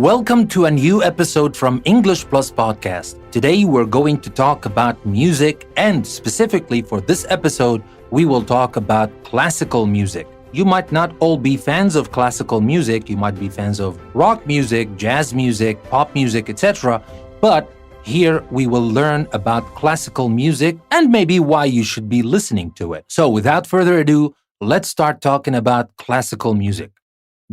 Welcome to a new episode from English Plus Podcast. Today we're going to talk about music, and specifically for this episode, we will talk about classical music. You might not all be fans of classical music. You might be fans of rock music, jazz music, pop music, etc. But here we will learn about classical music and maybe why you should be listening to it. So without further ado, let's start talking about classical music.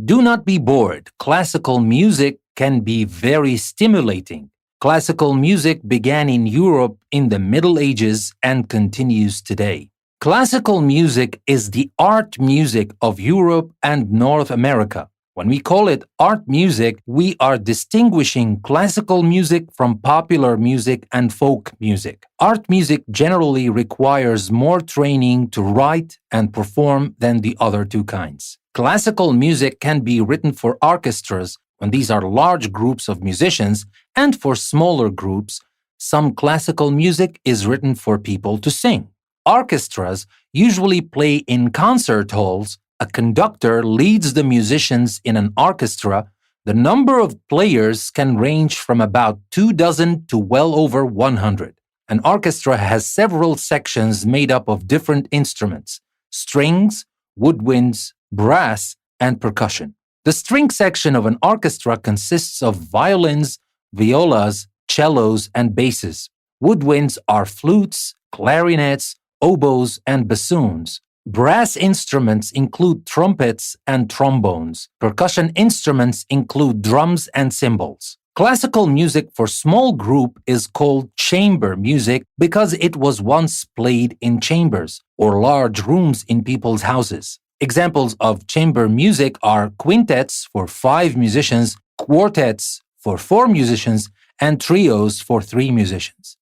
Do not be bored. Classical music can be very stimulating. Classical music began in Europe in the Middle Ages and continues today. Classical music is the art music of Europe and North America. When we call it art music, we are distinguishing classical music from popular music and folk music. Art music generally requires more training to write and perform than the other two kinds. Classical music can be written for orchestras when these are large groups of musicians, and for smaller groups, some classical music is written for people to sing. Orchestras usually play in concert halls. A conductor leads the musicians in an orchestra. The number of players can range from about 24 to well over 100. An orchestra has several sections made up of different instruments: strings, woodwinds, brass, and percussion. The string section of an orchestra consists of violins, violas, cellos, and basses. Woodwinds are flutes, clarinets, oboes, and bassoons. Brass instruments include trumpets and trombones. Percussion instruments include drums and cymbals. Classical music for small group is called chamber music because it was once played in chambers or large rooms in people's houses. Examples of chamber music are quintets for 5 musicians, quartets for 4 musicians, and trios for 3 musicians.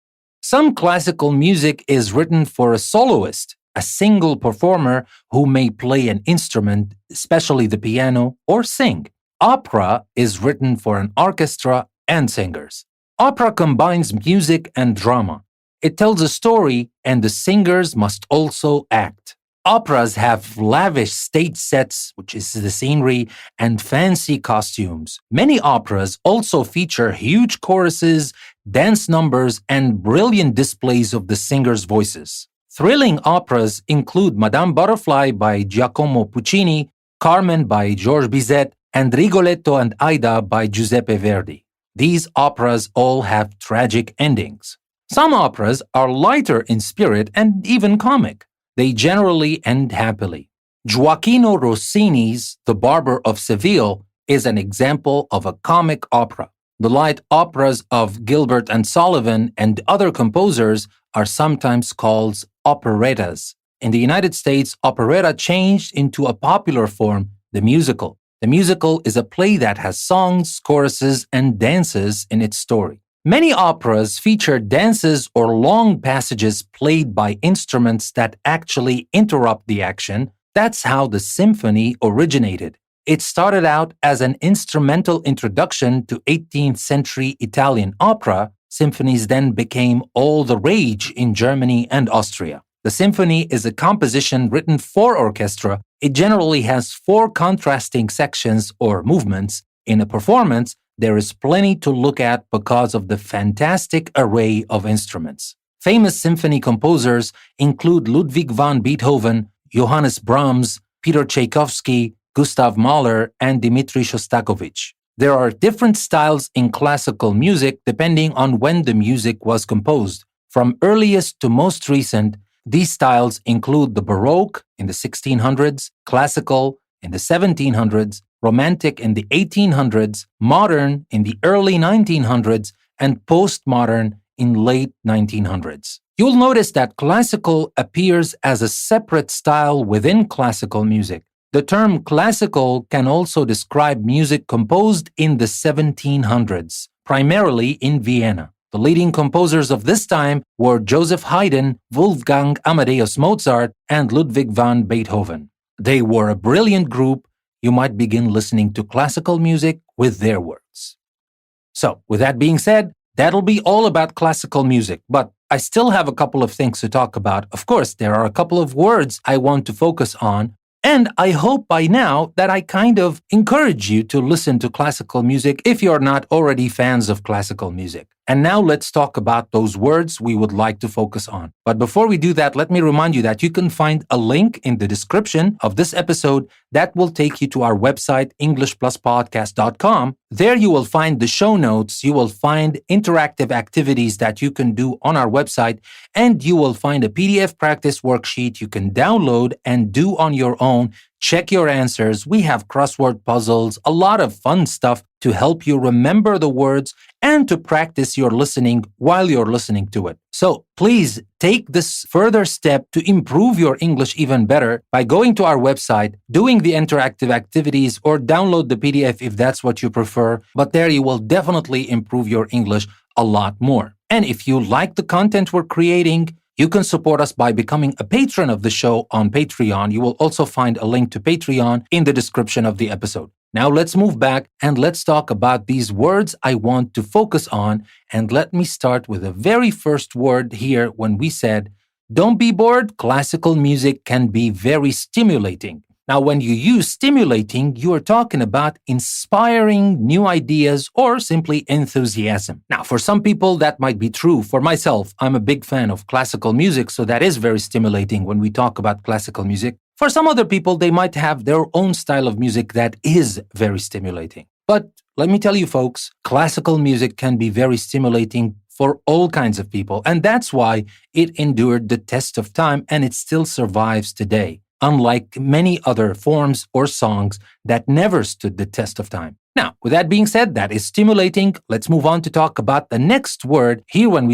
Some classical music is written for a soloist, a single performer who may play an instrument, especially the piano, or sing. Opera is written for an orchestra and singers. Opera combines music and drama. It tells a story, and the singers must also act. Operas have lavish stage sets, which is the scenery, and fancy costumes. Many operas also feature huge choruses, dance numbers, and brilliant displays of the singers' voices. Thrilling operas include Madame Butterfly by Giacomo Puccini, Carmen by Georges Bizet, and Rigoletto and Aida by Giuseppe Verdi. These operas all have tragic endings. Some operas are lighter in spirit and even comic. They generally end happily. Gioachino Rossini's The Barber of Seville is an example of a comic opera. The light operas of Gilbert and Sullivan and other composers are sometimes called operettas. In the United States, operetta changed into a popular form, the musical. The musical is a play that has songs, choruses, and dances in its story. Many operas feature dances or long passages played by instruments that actually interrupt the action. That's how the symphony originated. It started out as an instrumental introduction to 18th century Italian opera. Symphonies then became all the rage in Germany and Austria. The symphony is a composition written for orchestra. It generally has 4 contrasting sections or movements. In a performance, there is plenty to look at because of the fantastic array of instruments. Famous symphony composers include Ludwig van Beethoven, Johannes Brahms, Peter Tchaikovsky, Gustav Mahler, and Dmitri Shostakovich. There are different styles in classical music depending on when the music was composed. From earliest to most recent, these styles include the Baroque in the 1600s, classical in the 1700s, Romantic in the 1800s, modern in the early 1900s, and postmodern in late 1900s. You'll notice that classical appears as a separate style within classical music. The term classical can also describe music composed in the 1700s, primarily in Vienna. The leading composers of this time were Joseph Haydn, Wolfgang Amadeus Mozart, and Ludwig van Beethoven. They were a brilliant group. You might begin listening to classical music with their works. So, with that being said, that'll be all about classical music, but I still have a couple of things to talk about. Of course, there are a couple of words I want to focus on. And I hope by now that I kind of encourage you to listen to classical music if you're not already fans of classical music. And now let's talk about those words we would like to focus on. But before we do that, let me remind you that you can find a link in the description of this episode that will take you to our website, EnglishPlusPodcast.com. There you will find the show notes, you will find interactive activities that you can do on our website, and you will find a PDF practice worksheet you can download and do on your own. Check your answers. We have crossword puzzles, a lot of fun stuff to help you remember the words and to practice your listening while you're listening to it. So please take this further step to improve your English even better by going to our website, doing the interactive activities, or download the PDF if that's what you prefer. But there you will definitely improve your English a lot more. And if you like the content we're creating, you can support us by becoming a patron of the show on Patreon. You will also find a link to Patreon in the description of the episode. Now let's move back and let's talk about these words I want to focus on. And let me start with the very first word here when we said, don't be bored, classical music can be very stimulating. Now, when you use stimulating, you are talking about inspiring new ideas or simply enthusiasm. Now, for some people, that might be true. For myself, I'm a big fan of classical music, so that is very stimulating when we talk about classical music. For some other people, they might have their own style of music that is very stimulating. But let me tell you, folks, classical music can be very stimulating for all kinds of people, and that's why it endured the test of time and it still survives today, unlike many other forms or songs that never stood the test of time. Now, with that being said, that is stimulating. Let's move on to talk about the next word. Here, when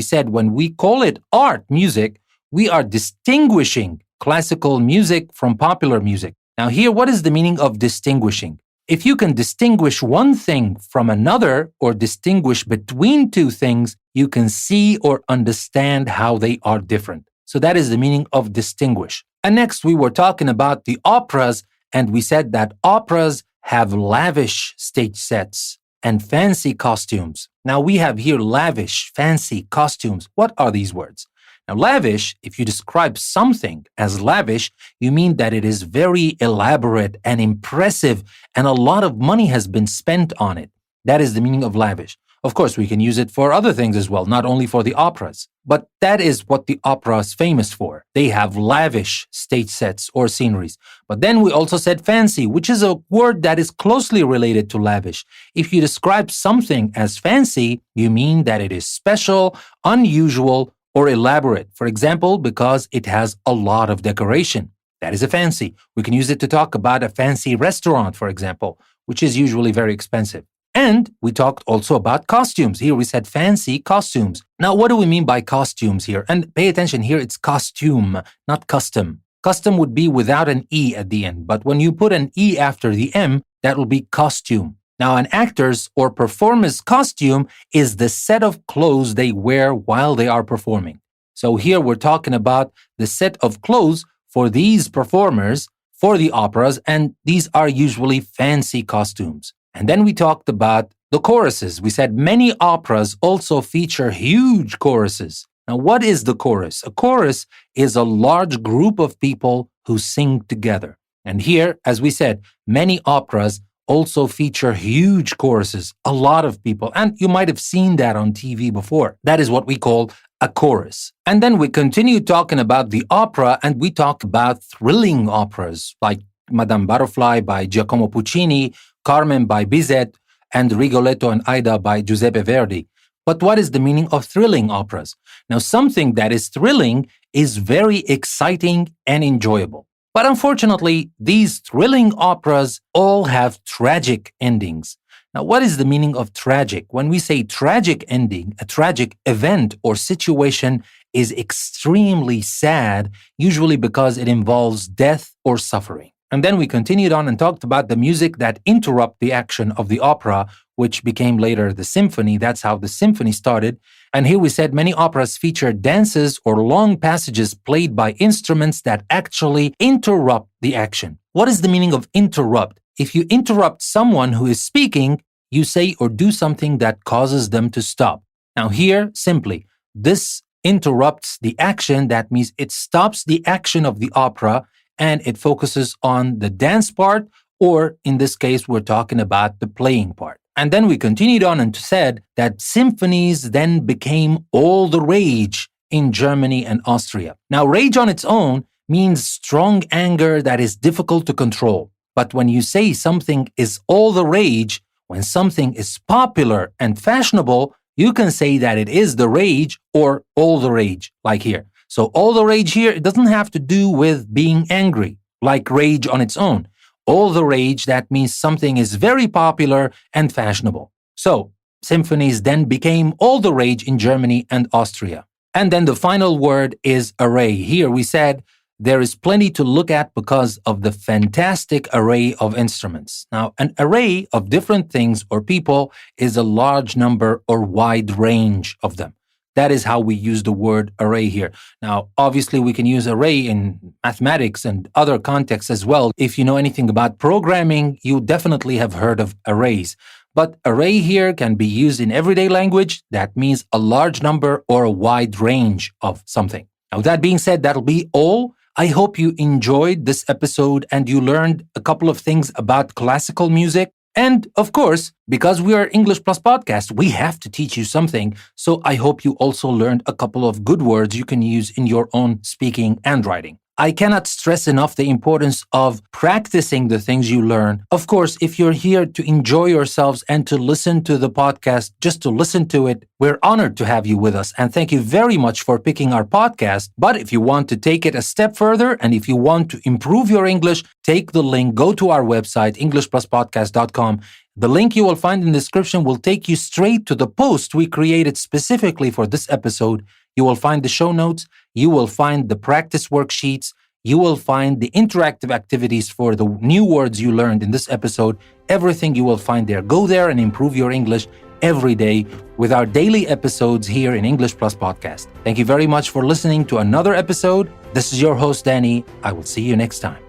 we call it art music, we are distinguishing classical music from popular music. Now, here, what is the meaning of distinguishing? If you can distinguish one thing from another or distinguish between two things, you can see or understand how they are different. So that is the meaning of distinguish. And next, we were talking about the operas, and we said that operas have lavish stage sets and fancy costumes. Now, we have here lavish, fancy costumes. What are these words? Now, lavish, if you describe something as lavish, you mean that it is very elaborate and impressive, and a lot of money has been spent on it. That is the meaning of lavish. Of course, we can use it for other things as well, not only for the operas. But that is what the opera is famous for. They have lavish stage sets or sceneries. But then we also said fancy, which is a word that is closely related to lavish. If you describe something as fancy, you mean that it is special, unusual, or elaborate. For example, because it has a lot of decoration. That is a fancy. We can use it to talk about a fancy restaurant, for example, which is usually very expensive. And we talked also about costumes. Here we said fancy costumes. Now, what do we mean by costumes here? And pay attention here, it's costume, not custom. Custom would be without an E at the end, but when you put an E after the M, that will be costume. Now, an actor's or performer's costume is the set of clothes they wear while they are performing. So here we're talking about the set of clothes for these performers for the operas, and these are usually fancy costumes. And then we talked about the choruses. We said many operas also feature huge choruses. Now, what is the chorus? A chorus is a large group of people who sing together. And here, as we said, many operas also feature huge choruses, a lot of people. And you might have seen that on TV before. That is what we call a chorus. And then we continue talking about the opera, and we talked about thrilling operas like Madame Butterfly by Giacomo Puccini, Carmen by Bizet, and Rigoletto and Aida by Giuseppe Verdi. But what is the meaning of thrilling operas? Now, something that is thrilling is very exciting and enjoyable. But unfortunately, these thrilling operas all have tragic endings. Now, what is the meaning of tragic? When we say tragic ending, a tragic event or situation is extremely sad, usually because it involves death or suffering. And then we continued on and talked about the music that interrupt the action of the opera, which became later the symphony. That's how the symphony started. And here we said many operas feature dances or long passages played by instruments that actually interrupt the action. What is the meaning of interrupt? If you interrupt someone who is speaking, you say or do something that causes them to stop. Now here, simply, this interrupts the action. That means it stops the action of the opera and it focuses on the dance part, or in this case, we're talking about the playing part. And then we continued on and said that symphonies then became all the rage in Germany and Austria. Now, rage on its own means strong anger that is difficult to control. But when you say something is all the rage, when something is popular and fashionable, you can say that it is the rage or all the rage, like here. So all the rage here, it doesn't have to do with being angry, like rage on its own. All the rage, that means something is very popular and fashionable. So symphonies then became all the rage in Germany and Austria. And then the final word is array. Here we said there is plenty to look at because of the fantastic array of instruments. Now, an array of different things or people is a large number or wide range of them. That is how we use the word array here. Now, obviously, we can use array in mathematics and other contexts as well. If you know anything about programming, you definitely have heard of arrays. But array here can be used in everyday language. That means a large number or a wide range of something. Now, with that being said, that'll be all. I hope you enjoyed this episode and you learned a couple of things about classical music. And of course, because we are English Plus Podcast, we have to teach you something. So I hope you also learned a couple of good words you can use in your own speaking and writing. I cannot stress enough the importance of practicing the things you learn. Of course, if you're here to enjoy yourselves and to listen to the podcast, just to listen to it, we're honored to have you with us. And thank you very much for picking our podcast. But if you want to take it a step further and if you want to improve your English, take the link, go to our website, EnglishPlusPodcast.com. The link you will find in the description will take you straight to the post we created specifically for this episode. You will find the show notes, you will find the practice worksheets, you will find the interactive activities for the new words you learned in this episode. Everything you will find there. Go there and improve your English every day with our daily episodes here in English Plus Podcast. Thank you very much for listening to another episode. This is your host, Danny. I will see you next time.